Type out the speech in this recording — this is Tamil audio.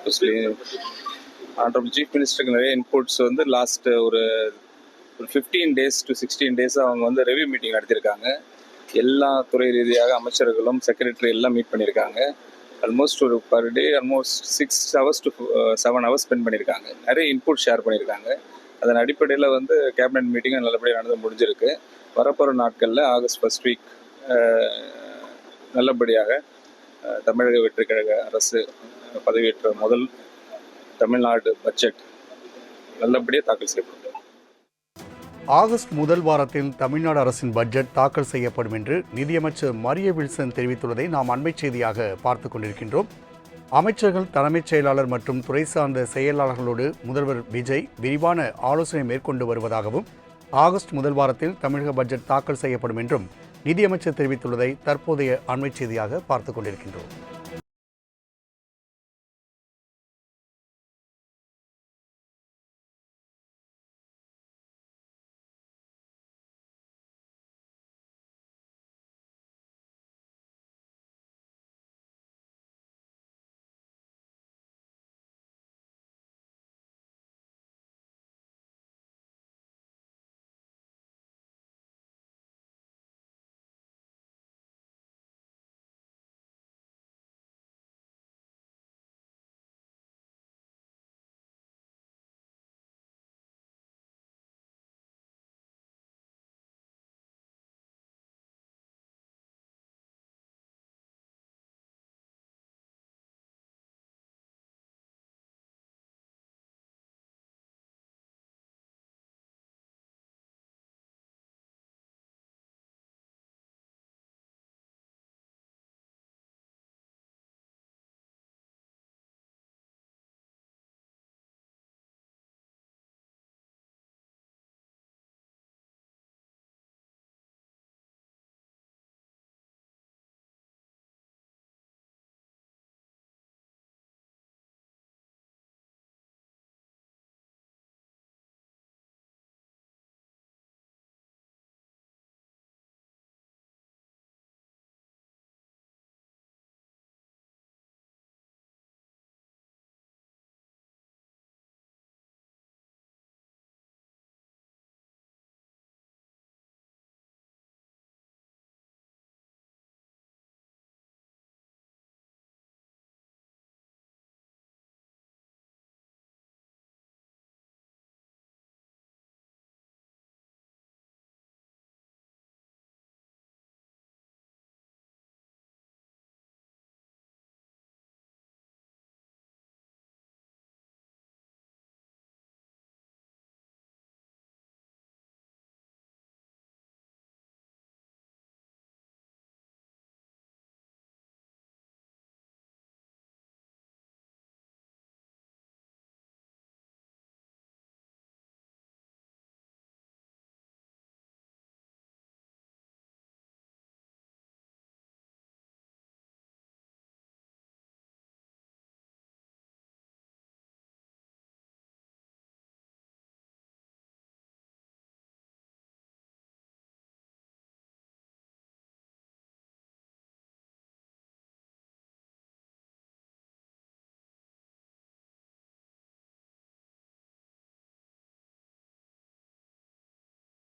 மோஸ்ட்லி ஆனரபிள் சீஃப் மினிஸ்டருக்கு நிறைய இன்புட்ஸ் வந்து லாஸ்ட் ஒரு 15 days to 16 days அவங்க வந்து ரெவ்யூ மீட்டிங் நடத்தியிருக்காங்க. எல்லா துறை ரீதியாக அமைச்சர்களும் செக்ரட்டரி எல்லாம் மீட் பண்ணியிருக்காங்க. ஆல்மோஸ்ட் ஒரு per day almost 6 hours to 7 hours spend பண்ணியிருக்காங்க. நிறைய இன்புட் ஷேர் பண்ணியிருக்காங்க. அதன் அடிப்படையில் வந்து கேபினட் மீட்டிங்கும் நல்லபடியாக நடந்து முடிஞ்சிருக்கு. வரப்போகிற நாட்களில் ஆகஸ்ட் 1st week நல்லபடியாக தமிழக வெற்றிக் கழக அரசு பதவியேற்ற முதல் தமிழ்நாடு பட்ஜெட் நல்லபடியாக தாக்கல் செய்யப்படும். ஆகஸ்ட் முதல் வாரத்தில் தமிழ்நாடு அரசின் பட்ஜெட் தாக்கல் செய்யப்படும் என்று நிதியமைச்சர் மரிய வில்சன் தெரிவித்துள்ளதை நாம் அண்மை செய்தியாக பார்த்து கொண்டிருக்கின்றோம். அமைச்சர்கள், தலைமைச் செயலாளர் மற்றும் துறை சார்ந்த செயலாளர்களோடு முதல்வர் விஜய் விரிவான ஆலோசனை மேற்கொண்டு வருவதாகவும், ஆகஸ்ட் முதல் வாரத்தில் தமிழக பட்ஜெட் தாக்கல் செய்யப்படும் என்றும் நிதியமைச்சர் தெரிவித்துள்ளதை தற்போதைய அண்மை செய்தியாக பார்த்து கொண்டிருக்கின்றோம்.